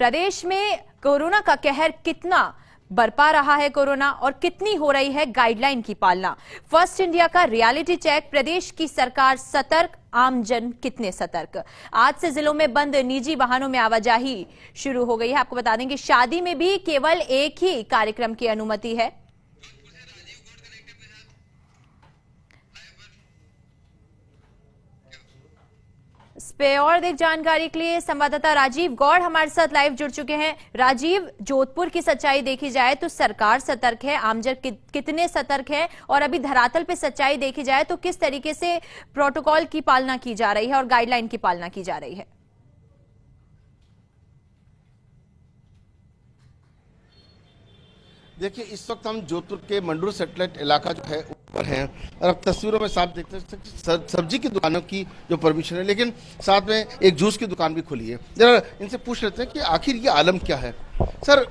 प्रदेश में कोरोना का कहर कितना बरपा रहा है कोरोना और कितनी हो रही है गाइडलाइन की पालना। फर्स्ट इंडिया का रियलिटी चेक, प्रदेश की सरकार सतर्क, आमजन कितने सतर्क। आज से जिलों में बंद निजी वाहनों में आवाजाही शुरू हो गई है। आपको बता दें कि शादी में भी केवल एक ही कार्यक्रम की अनुमति है। इस पे और अधिक जानकारी के लिए संवाददाता राजीव गौड़ हमारे साथ लाइव जुड़ चुके हैं। राजीव, जोधपुर की सच्चाई देखी जाए तो सरकार सतर्क है, आमजन कितने सतर्क है, और अभी धरातल पे सच्चाई देखी जाए तो किस तरीके से प्रोटोकॉल की पालना की जा रही है और गाइडलाइन की पालना की जा रही है? देखिए, इस वक्त हम जोधपुर के मंडूर सैटेलाइट इलाका जो है ऊपर हैं और अब तस्वीरों में साफ देखते हैं सब्जी की दुकानों की जो परमिशन है, लेकिन साथ में एक जूस की दुकान भी खुली है। जरा इनसे पूछ लेते हैं कि आखिर ये आलम क्या है। सर,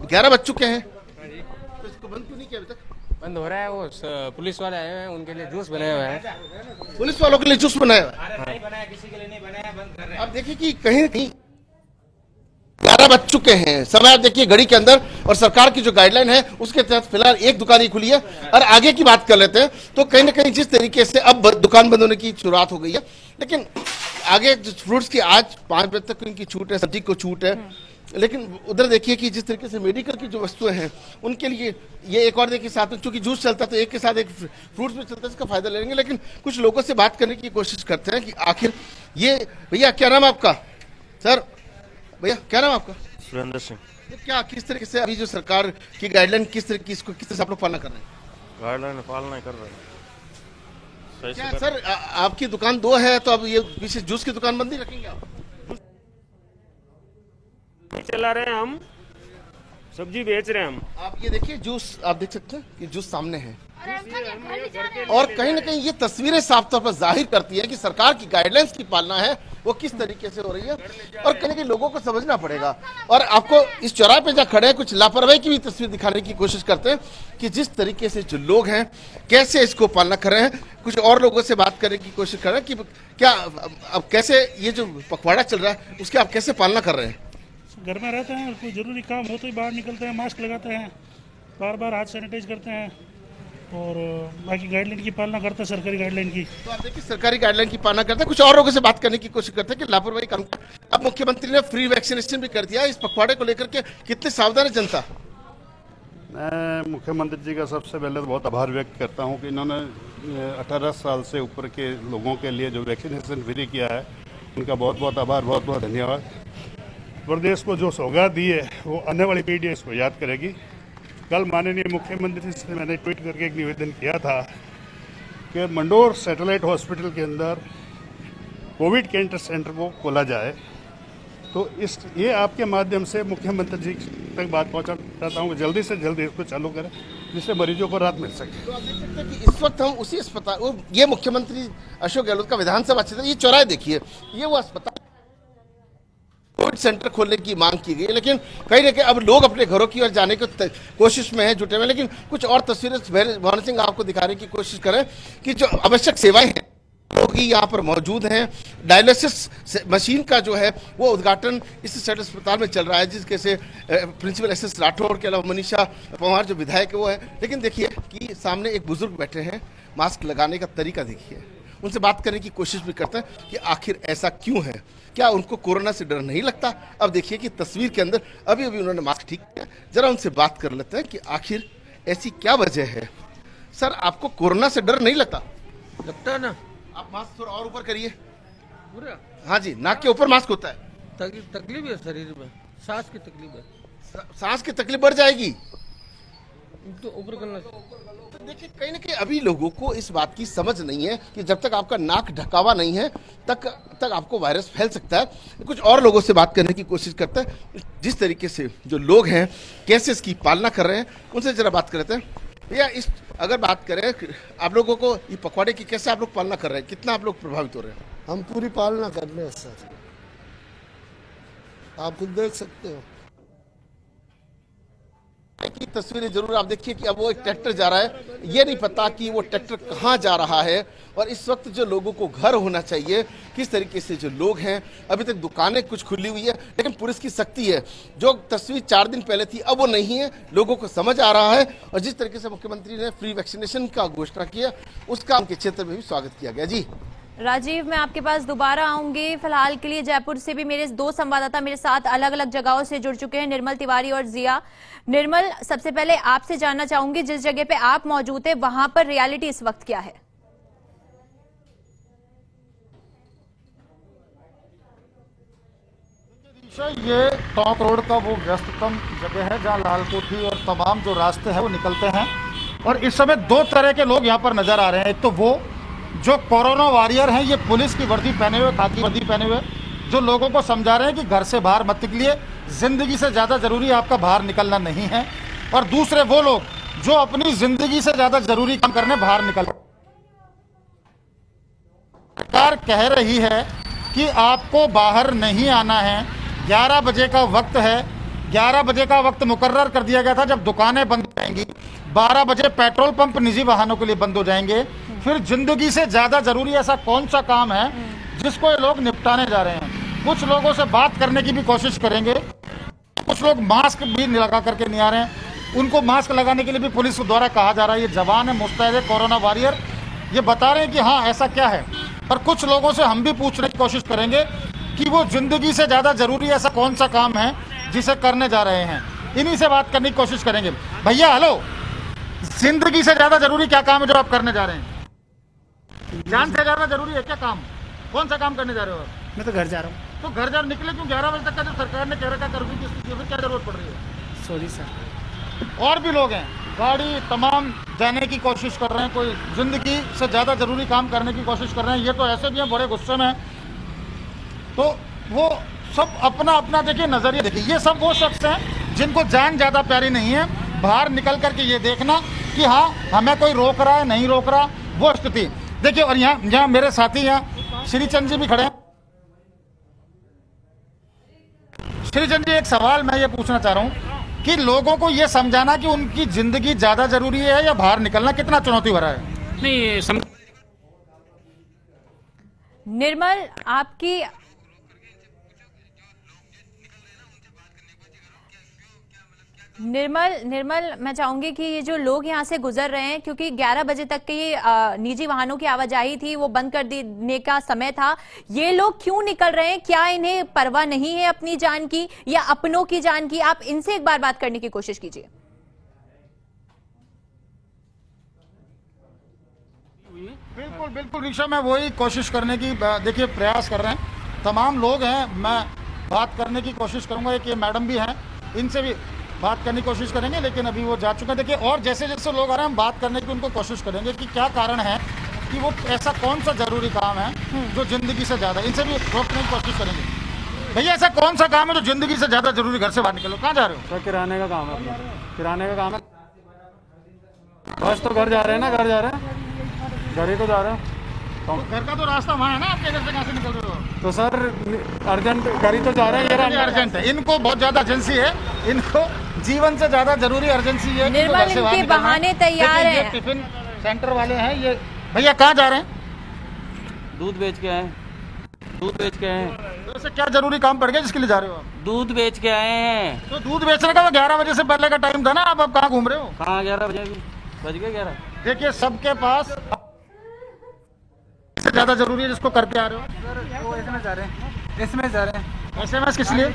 11 बज चुके हैं तो इसको बंद क्यों नहीं किया अभी तक? बंद हो रहा है। वो पुलिस वाले आए हुए हैं, उनके लिए जूस बनाए हुए हैं। पुलिस वालों के लिए जूस बनाया हुआ है? नहीं बनाया, किसी के लिए नहीं बनाया, बंद कर रहे हैं। अब देखिए कि कहीं ना कहीं 11 बज चुके हैं, समय आप देखिए घड़ी के अंदर, और सरकार की जो गाइडलाइन है उसके तहत फिलहाल एक दुकान ही खुली है। और आगे की बात कर लेते हैं तो कहीं ना कहीं जिस तरीके से अब दुकान बंद होने की शुरुआत हो गई है, लेकिन आगे फ्रूट्स की आज 5 बजे तक इनकी छूट है, सब्जी को छूट है। लेकिन उधर देखिए कि जिस तरीके से मेडिकल की जो वस्तुएं हैं उनके लिए ये एक और देखिए साथ में, चूंकि जूस चलता है तो एक के साथ एक फ्रूट्स भी चलता है, इसका फायदा लेंगे। लेकिन कुछ लोगों से बात करने की कोशिश करते हैं कि आखिर ये, भैया क्या नाम है आपका? सर भैया क्या नाम आपका? सुरेंद्र सिंह। तो क्या किस तरीके से अभी जो सरकार की गाइडलाइन किस तरह की, इसको किस तरह से आप लोग पालना कर रहे हैं? गाइडलाइन पालना कर रहे हैं सही क्या से सर, आपकी दुकान 2 है तो अब ये पीछे जूस की दुकान बंद ही रखेंगे आप? नहीं चला रहे हैं, हम सब्जी बेच रहे हैं। हम आप ये देखिए जूस, आप देख सकते हैं कि जूस सामने है, और कहीं ना कहीं ये तस्वीरें साफ तौर पर जाहिर करती है कि सरकार की गाइडलाइंस की पालना है वो किस तरीके से हो रही है। और कहीं ना कहीं लोगों को समझना पड़ेगा। और आपको इस चौराहे पे जहाँ खड़े हैं कुछ लापरवाही की भी तस्वीर दिखाने की कोशिश करते हैं कि जिस तरीके से जो लोग हैं कैसे इसको पालना कर रहे हैं। कुछ और लोगों से बात करने की कोशिश कर रहे हैं कि क्या अब कैसे ये जो पखवाड़ा चल रहा है उसकी आप कैसे पालना कर रहे हैं? घर में रहते हैं, कोई ज़रूरी काम हो तो ही बाहर निकलते हैं, मास्क लगाते हैं, बार बार हाथ सैनिटाइज करते हैं और बाकी गाइडलाइन की पालना करते हैं, सरकारी गाइडलाइन की। तो आप देखिए सरकारी गाइडलाइन की पालना करते हैं। कुछ और लोगों से बात करने की कोशिश करते हैं कि लापरवाही काम। अब मुख्यमंत्री ने फ्री वैक्सीनेशन भी कर दिया, इस पखवाड़े को लेकर के कितने सावधान है जनता? मैं मुख्यमंत्री जी का सबसे पहले तो बहुत आभार व्यक्त करता हूं कि इन्होंने 18 साल से ऊपर के लोगों के लिए जो वैक्सीनेशन फ्री किया है, उनका बहुत बहुत आभार, बहुत बहुत धन्यवाद। प्रदेश को जो सौगात दी है वो आने वाली पीढ़ी इसको याद करेगी। कल माननीय मुख्यमंत्री से मैंने ट्वीट करके एक निवेदन किया था कि मंडोर सैटेलाइट हॉस्पिटल के अंदर कोविड केयर सेंटर को खोला जाए। तो ये आपके माध्यम से मुख्यमंत्री जी तक बात पहुंचाना चाहता हूँ कि जल्दी से जल्दी इसको चालू करें जिससे मरीजों को राहत मिल सके। तो आप देख सकते हैं कि इस वक्त हम उसी अस्पताल, ये मुख्यमंत्री अशोक गहलोत का विधानसभा क्षेत्र, ये चौराहे देखिए, ये वो अस्पताल कोविड सेंटर खोलने की मांग की गई है। लेकिन कहीं ना कहीं अब लोग अपने घरों की ओर जाने की कोशिश में है, जुटे हुए। लेकिन कुछ और तस्वीरें भवन सिंह आपको दिखाने की कोशिश करें कि जो आवश्यक सेवाएं हैं लोग ही यहाँ पर मौजूद हैं। डायलिसिस मशीन का जो है वो उद्घाटन इस सैटेलाइट अस्पताल में चल रहा है, जिसके से प्रिंसिपल एसएस राठौड़ के अलावा मनीषा पंवार जो विधायक है वो है। लेकिन देखिए कि सामने एक बुजुर्ग बैठे हैं, मास्क लगाने का तरीका देखिए, उनसे बात करने की कोशिश भी करते हैं कि आखिर ऐसा क्यों है, क्या उनको कोरोना से डर नहीं लगता? अब देखिए कि तस्वीर के अंदर अभी अभी उन्होंने मास्क ठीक किया। जरा उनसे बात कर लेते हैं कि आखिर ऐसी क्या वजह है। सर, आपको कोरोना से डर नहीं लगता? लगता है ना। आप मास्क थोड़ा और ऊपर करिए। हाँ जी, नाक के ऊपर मास्क होता है। तकलीफ है शरीर में, सांस की तकलीफ है। सांस की तकलीफ बढ़ जाएगी तो ऊपर करना। तो देखिए कहीं ना कहीं अभी लोगों को इस बात की समझ नहीं है कि जब तक आपका नाक ढकावा नहीं है तक आपको वायरस फैल सकता है। कुछ और लोगों से बात करने की कोशिश करते हैं, जिस तरीके से जो लोग हैं कैसे इसकी पालना कर रहे हैं, उनसे जरा बात कर लेते हैं। भैया, इस अगर बात करें आप लोगों को ये पखवाड़े की कैसे आप लोग पालना कर रहे हैं, कितना आप लोग प्रभावित हो रहे हैं? हम पूरी पालना कर रहे हैं सर, आप खुद देख सकते हो। कि तस्वीरें जरूर आप देखिए कि अब वो एक ट्रैक्टर जा रहा है, ये नहीं पता कि वो ट्रैक्टर कहाँ जा रहा है। और इस वक्त जो लोगों को घर होना चाहिए, किस तरीके से जो लोग हैं, अभी तक दुकानें कुछ खुली हुई है, लेकिन पुलिस की सख्ती है। जो तस्वीर 4 दिन पहले थी अब वो नहीं है, लोगों को समझ आ रहा है। और जिस तरीके से मुख्यमंत्री ने फ्री वैक्सीनेशन का घोषणा किया, उसका उनके क्षेत्र में भी स्वागत किया गया। जी राजीव, मैं आपके पास दोबारा आऊंगी। फिलहाल के लिए जयपुर से भी मेरे 2 संवाददाता मेरे साथ अलग अलग जगहों से जुड़ चुके हैं, निर्मल तिवारी और जिया। निर्मल, सबसे पहले आपसे जानना चाहूंगी, जिस जगह पे आप मौजूद है वहां पर रियलिटी इस वक्त क्या है? ये टॉप रोड का वो व्यस्ततम जगह है जहां लाल कोठी और तमाम जो रास्ते हैं वो निकलते हैं। और इस समय 2 तरह के लोग यहाँ पर नजर आ रहे हैं। एक तो वो जो कोरोना वॉरियर हैं, ये पुलिस की वर्दी पहने हुए, खाकी वर्दी पहने हुए, जो लोगों को समझा रहे हैं कि घर से बाहर मत निकलिए, जिंदगी से ज्यादा जरूरी आपका बाहर निकलना नहीं है। और दूसरे वो लोग जो अपनी जिंदगी से ज्यादा जरूरी काम करने बाहर निकल। सरकार कह रही है कि आपको बाहर नहीं आना है। 11 बजे का वक्त है, 11 बजे का वक्त मुकर्रर कर दिया गया था जब दुकानें बंद हो जाएंगी। 12 बजे पेट्रोल पंप निजी वाहनों के लिए बंद हो जाएंगे। फिर जिंदगी से ज्यादा जरूरी ऐसा कौन सा काम है जिसको ये लोग निपटाने जा रहे हैं? कुछ लोगों से बात करने की भी कोशिश करेंगे। कुछ लोग मास्क भी लगा करके नहीं आ रहे हैं, उनको मास्क लगाने के लिए भी पुलिस द्वारा कहा जा रहा है। ये जवान है, मुस्तैद है, कोरोना वॉरियर, ये बता रहे हैं कि हाँ ऐसा क्या है। पर कुछ लोगों से हम भी पूछने की कोशिश करेंगे कि वो जिंदगी से ज्यादा जरूरी ऐसा कौन सा काम है जिसे करने जा रहे हैं। इन्हीं से बात करने की कोशिश करेंगे। भैया हेलो, जिंदगी से ज्यादा जरूरी क्या काम है जो आप करने जा रहे हैं? जान से ज्यादा जरूरी है क्या काम? कौन सा काम करने जा रहे हो आप? मैं तो घर जा रहा हूँ। तो घर जा निकले क्यों? 11 बजे तक का जो सरकार ने कह रखा कर्फ्यू की स्थिति है, क्या जरूरत पड़ रही है? Sorry sir. और भी लोग हैं, गाड़ी तमाम जाने की कोशिश कर रहे हैं, कोई जिंदगी से ज्यादा जरूरी काम करने की कोशिश कर रहे हैं। ये तो ऐसे भी हैं बड़े गुस्से में। तो वो सब अपना अपना देखिए नजरिया देखिए। ये सब वो शख्स हैं जिनको जान ज्यादा प्यारी नहीं है। बाहर निकल करके ये देखना कि हाँ हमें कोई रोक रहा है नहीं रोक रहा, वो स्थिति देखिए। और यहाँ मेरे साथी यहाँ श्रीचंद जी भी खड़े हैं। श्रीचंद जी, एक सवाल मैं ये पूछना चाह रहा हूँ कि लोगों को ये समझाना कि उनकी जिंदगी ज्यादा जरूरी है या बाहर निकलना कितना चुनौती भरा है? नहीं निर्मल, आपकी निर्मल, मैं चाहूंगी कि ये जो लोग यहाँ से गुजर रहे हैं, क्योंकि 11 बजे तक के ये निजी वाहनों की आवाजाही थी, वो बंद कर देने का समय था। ये लोग क्यों निकल रहे हैं? क्या इन्हें परवाह नहीं है अपनी जान की या अपनों की जान की? आप इनसे एक बार बात करने की कोशिश कीजिए। बिल्कुल बिल्कुल ऋषा, मैं वही कोशिश करने की देखिए प्रयास कर रहे हैं। तमाम लोग हैं, मैं बात करने की कोशिश करूंगा। एक ये मैडम भी हैं, इनसे भी बात करने की कोशिश करेंगे, लेकिन अभी वो जा चुके हैं। देखिए और जैसे जैसे लोग आ रहे हैं हम बात करने की उनको कोशिश करेंगे कि क्या कारण है, कि वो ऐसा कौन सा जरूरी काम है जो जिंदगी से ज्यादा, इनसे भी रोकने की कोशिश करेंगे। भैया ऐसा कौन सा काम है जो जिंदगी से ज्यादा जरूरी? घर से बाहर निकलो, कहाँ जा रहे हो? सर किराने का काम है अपना, किराने का काम है। बस तो घर जा रहे हैं ना, घर जा रहे हैं, घर ही तो जा रहे हैं। तो घर का तो रास्ता वहाँ है ना, आपके घर से कहाँ से निकल रहे हो? तो सर अर्जेंट घर ही तो जा रहे हैं। अर्जेंट है, इनको बहुत ज्यादा अर्जेंसी है, इनको जीवन से ज्यादा जरूरी अर्जेंसी है। निर्मल, इनके बहाने तैयार हैं। टिफिन सेंटर वाले हैं ये। भैया कहाँ जा रहे हैं? दूध बेच के आए, दूध बेच के आए। तो ऐसे क्या जरूरी काम पड़ गया जिसके लिए जा रहे हो आप? दूध बेच के आए हैं। तो दूध बेचने का 11 बजे से पहले का टाइम था ना, आप कहाँ घूम रहे हो? कहाँ 11 बजे बज गए 11। देखिए सबके पास से ज्यादा जरूरी है जिसको करके आ रहे हो। सर वो इसमें जा रहे हैं, इसमें जा रहे हैं। SMS किस लिए?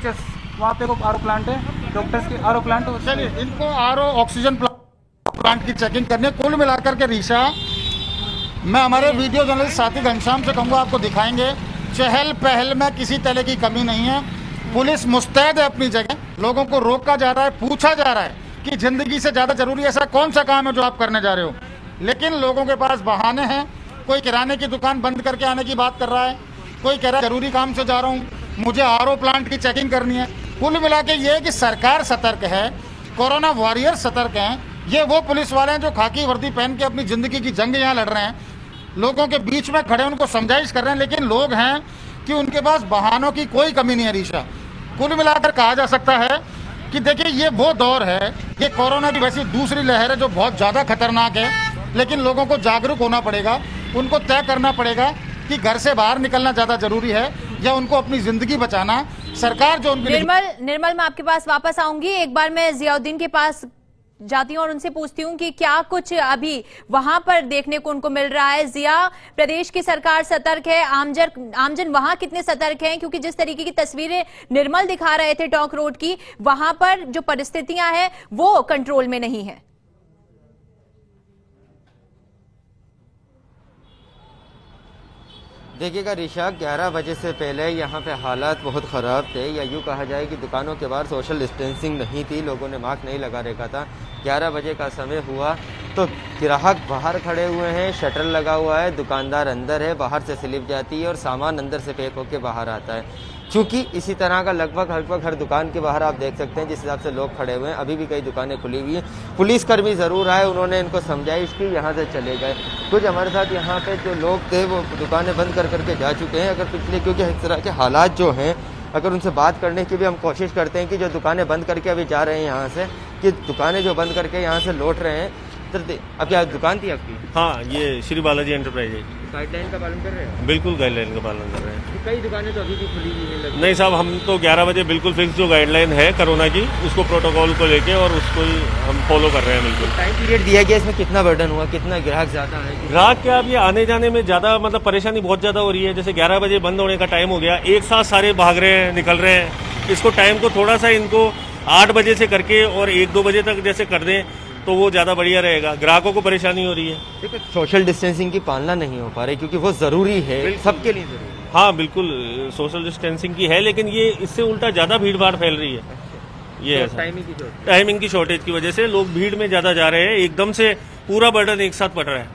वहाँ पे आरओ प्लांट है, डॉक्टर्स की आरओ प्लांट। चलिए इनको आरओ ऑक्सीजन प्लांट की चेकिंग करनी है। कुल मिलाकर के ऋषा, मैं हमारे वीडियो जर्नलिस्ट साथी घनश्याम से कहूँगा, आपको दिखाएंगे चहल पहल में किसी तरह की कमी नहीं है। पुलिस मुस्तैद है अपनी जगह, लोगों को रोका जा रहा है, पूछा जा रहा है कि जिंदगी से ज्यादा जरूरी ऐसा कौन सा काम है जो आप करने जा रहे हो। लेकिन लोगों के पास बहाने हैं। कोई किराने की दुकान बंद करके आने की बात कर रहा है, कोई कह रहा है जरूरी काम से जा रहा हूँ, मुझे आरओ प्लांट की चेकिंग करनी है। कुल मिला के ये कि सरकार सतर्क है, कोरोना वॉरियर सतर्क हैं। ये वो पुलिस वाले हैं जो खाकी वर्दी पहन के अपनी जिंदगी की जंग यहाँ लड़ रहे हैं, लोगों के बीच में खड़े उनको समझाइश कर रहे हैं। लेकिन लोग हैं कि उनके पास बहानों की कोई कमी नहीं है ऋषा। कुल मिलाकर कहा जा सकता है कि देखिए ये वो दौर है, ये कोरोना की वैसी दूसरी लहर है जो बहुत ज़्यादा खतरनाक है, लेकिन लोगों को जागरूक होना पड़ेगा, उनको तय करना पड़ेगा कि घर से बाहर निकलना ज़्यादा जरूरी है या उनको अपनी ज़िंदगी बचाना। सरकार जो उनकी निर्मल मैं आपके पास वापस आऊंगी। एक बार मैं जियाउद्दीन के पास जाती हूँ और उनसे पूछती हूँ कि क्या कुछ अभी वहां पर देखने को उनको मिल रहा है। जिया, प्रदेश की सरकार सतर्क है, आमजन वहां कितने सतर्क हैं? क्योंकि जिस तरीके की तस्वीरें निर्मल दिखा रहे थे टॉक रोड की, वहां पर जो परिस्थितियां हैं वो कंट्रोल में नहीं है। देखिएगा ऋषा, 11 बजे से पहले यहाँ पे हालात बहुत ख़राब थे, या यूँ कहा जाए कि दुकानों के बाहर सोशल डिस्टेंसिंग नहीं थी, लोगों ने मास्क नहीं लगा रखा था। 11 बजे का समय हुआ तो ग्राहक बाहर खड़े हुए हैं, शटर लगा हुआ है, दुकानदार अंदर है, बाहर से स्लिप जाती है और सामान अंदर से पैक होकर बाहर आता है। चूँकि इसी तरह का लगभग हर दुकान के बाहर आप देख सकते हैं जिस हिसाब से लोग खड़े हुए हैं। अभी भी कई दुकानें खुली हुई हैं। पुलिसकर्मी ज़रूर आए, उन्होंने इनको समझाइश की, यहाँ से चले गए। कुछ हमारे साथ यहाँ पे जो लोग थे वो दुकानें बंद कर करके जा चुके हैं। अगर पिछले, क्योंकि इस तरह के हालात जो हैं, अगर उनसे बात करने की भी हम कोशिश करते हैं कि जो दुकानें बंद करके अभी जा रहे हैं यहाँ से, कि दुकानें जो बंद करके यहाँ से लौट रहे हैं, अब क्या दुकान थी आपकी? हाँ, ये श्री बालाजी एंटरप्राइज है। गाइडलाइन का पालन कर रहे हैं? बिल्कुल गाइडलाइन का पालन कर रहे हैं। कई दुकानें तो अभी भी खुली हुई हैं। नहीं साहब, हम तो 11 बजे बिल्कुल फिक्स जो गाइडलाइन है कोरोना की, उसको प्रोटोकॉल को लेके और उसको ही हम फॉलो कर रहे हैं। बिल्कुल टाइम पीरियड दिया गया, इसमें कितना बर्डन हुआ, कितना ग्राहक ज्यादा है? ग्राहक क्या, अब ये आने जाने में ज्यादा मतलब परेशानी बहुत ज्यादा हो रही है। जैसे 11 बजे बंद होने का टाइम हो गया, एक साथ सारे भाग रहे हैं, निकल रहे हैं। इसको टाइम को थोड़ा सा इनको 8 बजे से करके और 1-2 बजे तक जैसे कर दें तो वो ज़्यादा बढ़िया रहेगा, ग्राहकों को परेशानी हो रही है। देखिए, सोशल डिस्टेंसिंग की पालना नहीं हो पा रही क्योंकि वो ज़रूरी है, सबके लिए ज़रूरी है। हाँ बिल्कुल, सोशल डिस्टेंसिंग की है, लेकिन ये इससे उल्टा ज़्यादा भीड़ भाड़ फैल रही है। ये तो टाइमिंग की शॉर्टेज की वजह से लोग भीड़ में ज़्यादा जा रहे हैं, एकदम से पूरा बर्डन एक साथ पड़ रहा है।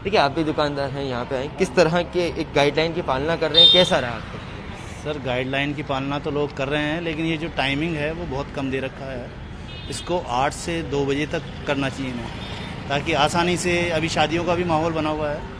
देखिए, आप भी दुकानदार हैं, यहाँ पे आए, किस तरह के एक गाइडलाइन की पालना कर रहे हैं, कैसा रहा आपको? सर, गाइडलाइन की पालना तो लोग कर रहे हैं, लेकिन ये जो टाइमिंग है वो बहुत कम दे रखा है। इसको 8 से 2 बजे तक करना चाहिए ना, ताकि आसानी से, अभी शादियों का भी माहौल बना हुआ है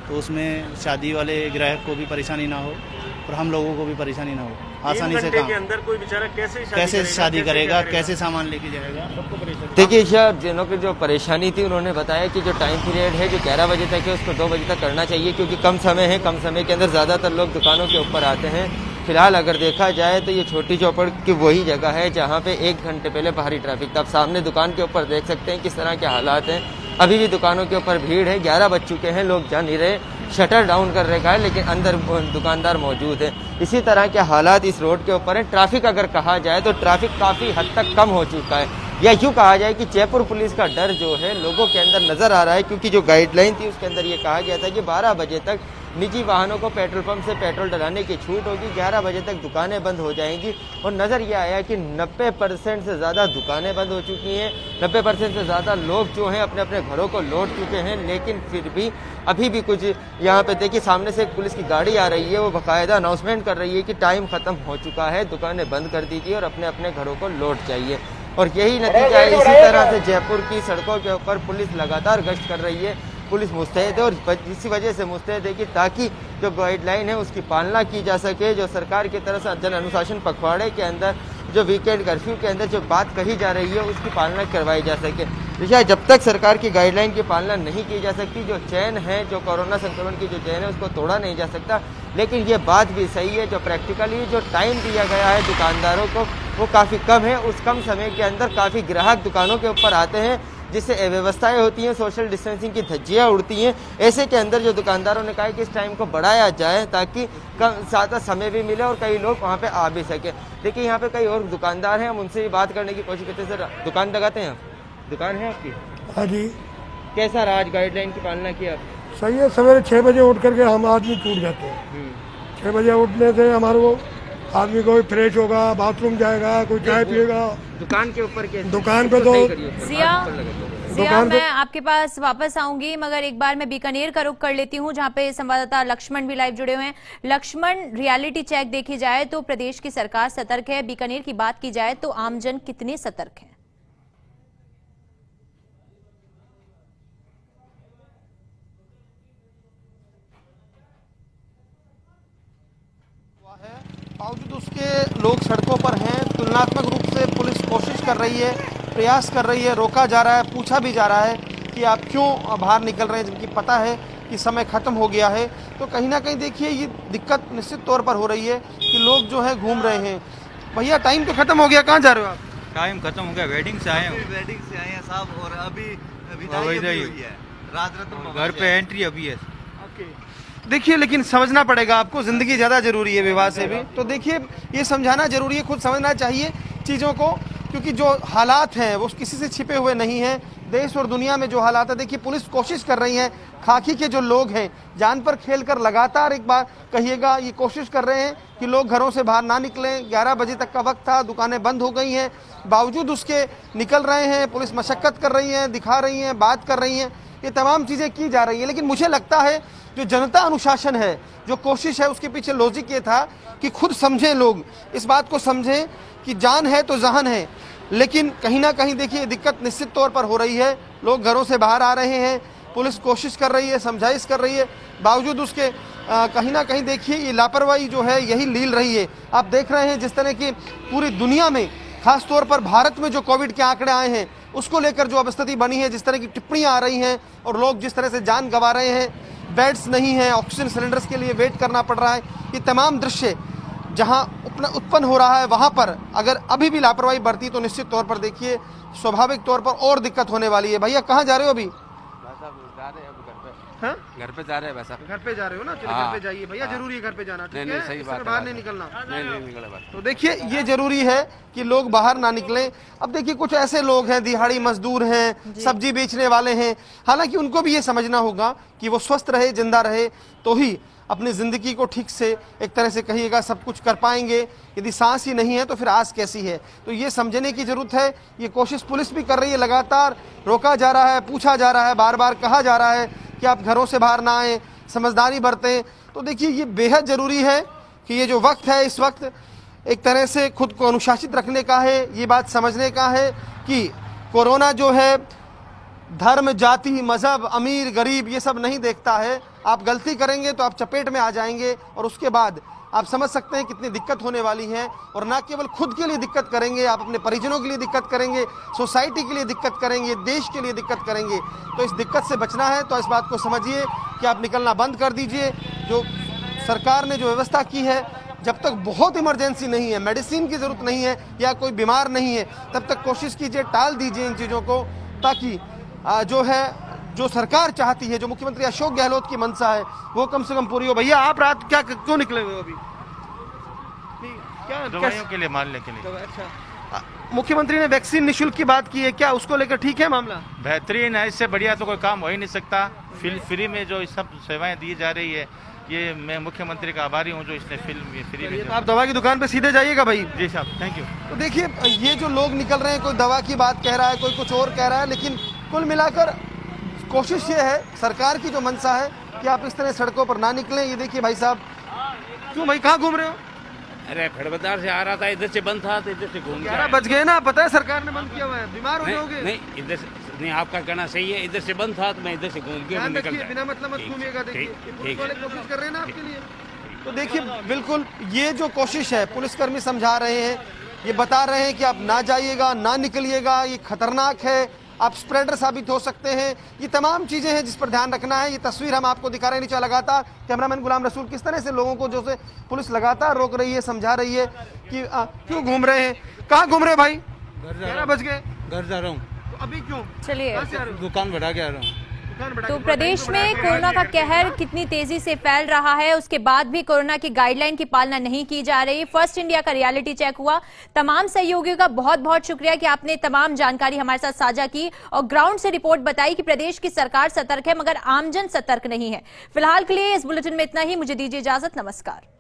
तो उसमें शादी वाले ग्राहक को भी परेशानी ना हो और हम लोगों को भी परेशानी ना हो, आसानी से काम। के अंदर कोई बेचारा कैसे शादी करेगा, कैसे सामान लेके जाएगा, सबको परेशानी। देखिए सर, जिन्हों की जो परेशानी थी उन्होंने बताया कि जो टाइम पीरियड है जो 11 बजे तक है उसको 2 बजे तक करना चाहिए, क्योंकि कम समय है, कम समय के अंदर ज़्यादातर लोग दुकानों के ऊपर आते हैं। फिलहाल अगर देखा जाए तो ये छोटी चौपड़ की वही जगह है जहाँ पे 1 घंटे पहले भारी ट्रैफिक था। आप सामने दुकान के ऊपर देख सकते हैं किस तरह के हालात हैं। अभी भी दुकानों के ऊपर भीड़ है, 11 बज चुके हैं, लोग जा नहीं रहे, शटर डाउन कर रखा है, लेकिन अंदर दुकानदार मौजूद है। इसी तरह के हालात इस रोड के ऊपर है। ट्रैफिक अगर कहा जाए तो ट्रैफिक काफ़ी हद तक कम हो चुका है, या यूँ कहा जाए कि जयपुर पुलिस का डर जो है लोगों के अंदर नज़र आ रहा है, क्योंकि जो गाइडलाइन थी उसके अंदर ये कहा गया था कि 12 बजे तक निजी वाहनों को पेट्रोल पंप से पेट्रोल डलाने की छूट होगी, 11 बजे तक दुकानें बंद हो जाएंगी। और नज़र ये आया कि 90% से ज़्यादा दुकानें बंद हो चुकी हैं, 90% से ज़्यादा लोग जो हैं अपने अपने घरों को लौट चुके हैं। लेकिन फिर भी अभी भी कुछ यहाँ पे देखिए, सामने से एक पुलिस की गाड़ी आ रही है, वो बाकायदा अनाउंसमेंट कर रही है कि टाइम ख़त्म हो चुका है, दुकानें बंद कर दीजिए और अपने अपने घरों को लौट जाइए। और यही नतीजा है। इसी तरह से जयपुर की सड़कों के ऊपर पुलिस लगातार गश्त कर रही है, पुलिस मुस्तैद है, और इसी वजह से मुस्तैद है कि ताकि जो गाइडलाइन है उसकी पालना की जा सके। जो सरकार की तरफ से जन अनुशासन पखवाड़े के अंदर जो वीकेंड कर्फ्यू के अंदर जो बात कही जा रही है उसकी पालना करवाई जा सके। देखिए, जब तक सरकार की गाइडलाइन की पालना नहीं की जा सकती, जो चैन है, जो कोरोना संक्रमण की जो चैन है उसको तोड़ा नहीं जा सकता। लेकिन ये बात भी सही है, जो प्रैक्टिकली जो टाइम दिया गया है दुकानदारों को वो काफ़ी कम है। उस कम समय के अंदर काफ़ी ग्राहक दुकानों के ऊपर आते हैं, जिससे अव्यवस्थाएं होती हैं, सोशल डिस्टेंसिंग की धज्जियाँ उड़ती हैं। ऐसे के अंदर जो दुकानदारों ने कहा है कि इस टाइम को बढ़ाया जाए ताकि ज़्यादा समय भी मिले और कई लोग वहाँ पे आ भी सके। देखिए, यहाँ पे कई और दुकानदार हैं, हम उनसे भी बात करने की कोशिश करते हैं। सर, दुकान लगाते हैं आप? दुकान है आपकी? हाँ जी। कैसा रहा आज गाइडलाइन की पालना की आप? सही है, सवेरे 6 बजे उठ करके हम आदमी टूट जाते हैं। 6 बजे उठने से हमारे को आदमी कोई फ्रेश होगा, बाथरूम जाएगा, कोई चाय पिएगा। दुकान के ऊपर दुकान पे तो जिया, मैं आपके पास वापस आऊंगी, मगर एक बार मैं बीकानेर का रुख कर लेती हूं, जहां पे संवाददाता लक्ष्मण भी लाइव जुड़े हुए हैं। लक्ष्मण, रियलिटी चेक देखी जाए तो प्रदेश की सरकार सतर्क है, बीकानेर की बात की जाए तो आमजन कितने सतर्क है? बावजूद उसके लोग सड़कों पर हैं, तुलना रचनात्मक रूप से पुलिस कोशिश कर रही है, प्रयास कर रही है, रोका जा रहा है, पूछा भी जा रहा है कि आप क्यों बाहर निकल रहे हैं, जबकि पता है कि समय खत्म हो गया है। तो कहीं ना कहीं देखिए ये दिक्कत निश्चित तौर पर हो रही है कि लोग जो है घूम रहे हैं। भैया टाइम तो खत्म हो गया, कहाँ जा रहे हो आप? टाइम खत्म हो गया, वेडिंग से आए हैं। वेडिंग से आए हैं साहब, और अभी विदाई हुई है, रात घर पे एंट्री अभी है। देखिए लेकिन समझना पड़ेगा आपको, जिंदगी ज्यादा जरूरी है विवाह से भी। तो देखिए ये समझाना जरूरी है, खुद समझना चाहिए चीजों को, क्योंकि जो हालात हैं वो किसी से छिपे हुए नहीं हैं। देश और दुनिया में जो हालात है, देखिए पुलिस कोशिश कर रही है, खाकी के जो लोग हैं जान पर खेलकर लगातार, एक बार कहिएगा, ये कोशिश कर रहे हैं कि लोग घरों से बाहर ना निकलें। 11 बजे तक का वक्त था, दुकानें बंद हो गई हैं, बावजूद उसके निकल रहे हैं। पुलिस मशक्कत कर रही है, दिखा रही है, बात कर रही है, ये तमाम चीज़ें की जा रही है। लेकिन मुझे लगता है जो जनता अनुशासन है, जो कोशिश है, उसके पीछे लॉजिक ये था कि खुद समझें, लोग इस बात को समझें कि जान है तो जहान है। लेकिन कहीं ना कहीं देखिए दिक्कत निश्चित तौर पर हो रही है, लोग घरों से बाहर आ रहे हैं, पुलिस कोशिश कर रही है, समझाइश कर रही है, बावजूद उसके कहीं ना कहीं देखिए ये लापरवाही जो है यही लील रही है। आप देख रहे हैं जिस तरह की पूरी दुनिया में, खास तौर पर भारत में जो कोविड के आंकड़े आए हैं उसको लेकर जो अब स्थिति बनी है, जिस तरह की टिप्पणियां आ रही हैं और लोग जिस तरह से जान गंवा रहे हैं, बेड्स नहीं हैं, ऑक्सीजन सिलेंडर्स के लिए वेट करना पड़ रहा है, ये तमाम दृश्य जहां उत्पन्न हो रहा है, वहां पर अगर अभी भी लापरवाही बरती तो निश्चित तौर पर देखिए स्वाभाविक तौर पर और दिक्कत होने वाली है। भैया कहाँ जा रहे हो अभी? घर पे जा रहे हैं वैसा। घर पे जा रहे हो ना, चलो घर पे जाइए भैया, जरूरी है घर पे जाना, ठीक है? सही बात है, बाहर नहीं निकलना। नहीं निकले बात। तो देखिए ये जरूरी है कि लोग बाहर ना निकलें। अब देखिए कुछ ऐसे लोग हैं, दिहाड़ी मजदूर हैं, सब्जी बेचने वाले हैं, हालांकि उनको भी ये समझना होगा कि वो स्वस्थ रहे, जिंदा रहे, तो ही अपनी ज़िंदगी को ठीक से एक तरह से कहिएगा सब कुछ कर पाएंगे। यदि सांस ही नहीं है तो फिर आस कैसी है? तो ये समझने की ज़रूरत है। ये कोशिश पुलिस भी कर रही है, लगातार रोका जा रहा है, पूछा जा रहा है, बार बार कहा जा रहा है कि आप घरों से बाहर ना आएँ, समझदारी बरतें। तो देखिए ये बेहद ज़रूरी है कि ये जो वक्त है, इस वक्त एक तरह से खुद को अनुशासित रखने का है, ये बात समझने का है कि कोरोना जो है धर्म, जाति, मजहब, अमीर गरीब ये सब नहीं देखता है। आप गलती करेंगे तो आप चपेट में आ जाएंगे और उसके बाद आप समझ सकते हैं कितनी दिक्कत होने वाली है। और ना केवल खुद के लिए दिक्कत करेंगे, आप अपने परिजनों के लिए दिक्कत करेंगे, सोसाइटी के लिए दिक्कत करेंगे, देश के लिए दिक्कत करेंगे। तो इस दिक्कत से बचना है तो इस बात को समझिए कि आप निकलना बंद कर दीजिए। जो सरकार ने जो व्यवस्था की है, जब तक बहुत इमरजेंसी नहीं है, मेडिसिन की ज़रूरत नहीं है या कोई बीमार नहीं है, तब तक कोशिश कीजिए, टाल दीजिए इन चीज़ों को, ताकि जो है जो सरकार चाहती है, जो मुख्यमंत्री अशोक गहलोत की मंशा है, वो कम से कम पूरी हो। भैया आप रात क्या क्यों निकले हुए अभी? क्या दवाइयों के लिए, मारने के लिए। अच्छा, मुख्यमंत्री ने वैक्सीन निःशुल्क की बात की है, क्या उसको लेकर ठीक है मामला? बेहतरीन है, इससे बढ़िया तो कोई काम हो ही नहीं सकता। फ्री में जो सब सेवाएं दी जा रही है, ये मैं मुख्यमंत्री का आभारी हूँ जो इसने फ्री में। आप दवा की दुकान पे सीधे जाइएगा भाई। जी साहब, थैंक यू। तो देखिए ये जो लोग निकल रहे हैं, कोई दवा की बात कह रहा है, कोई कुछ और कह रहा है, लेकिन कुल मिलाकर कोशिश ये है, सरकार की जो मंशा है कि आप इस तरह सड़कों पर ना निकलें। ये देखिए भाई साहब, क्यों भाई, कहाँ घूम रहे हो? अरे खड़बदार से आ रहा था, इधर से बंद था तो इधर से घूम 11 बज गए ना, पता है सरकार ने बंद किया हुआ है, बीमार हो जाओगे। नहीं इधर से नहीं, आपका कहना सही है, इधर से बंद था तो मैं इधर से घूम के निकल गया। बिना मतलब मत घूमिएगा। देखिए पुलिस वाले कोशिश कर रहे हैं ना आपके लिए। तो देखिए बिल्कुल ये जो कोशिश है, पुलिसकर्मी समझा रहे हैं, ये बता रहे हैं कि आप ना जाइएगा, ना निकलिएगा, ये खतरनाक है, आप स्प्रेडर साबित हो सकते हैं। ये तमाम चीज़ें हैं जिस पर ध्यान रखना है। ये तस्वीर हम आपको दिखा रहे हैं नीचे लगातार। कैमरामैन गुलाम रसूल, किस तरह से लोगों को जो से पुलिस लगातार रोक रही है, समझा रही है कि क्यों घूम रहे हैं। कहाँ घूम रहे भाई? 11 बज गए। घर जा रहा हूँ। तो अभी क्यों? चलिए, दुकान बढ़ा के आ रहा हूँ। तो प्रदेश में कोरोना का कहर कितनी तेजी से फैल रहा है, उसके बाद भी कोरोना की गाइडलाइन की पालना नहीं की जा रही। फर्स्ट इंडिया का रियलिटी चेक हुआ। तमाम सहयोगियों का बहुत बहुत शुक्रिया कि आपने तमाम जानकारी हमारे साथ साझा की और ग्राउंड से रिपोर्ट बताई कि प्रदेश की सरकार सतर्क है मगर आमजन सतर्क नहीं है। फिलहाल के लिए इस बुलेटिन में इतना ही। मुझे दीजिए इजाजत, नमस्कार।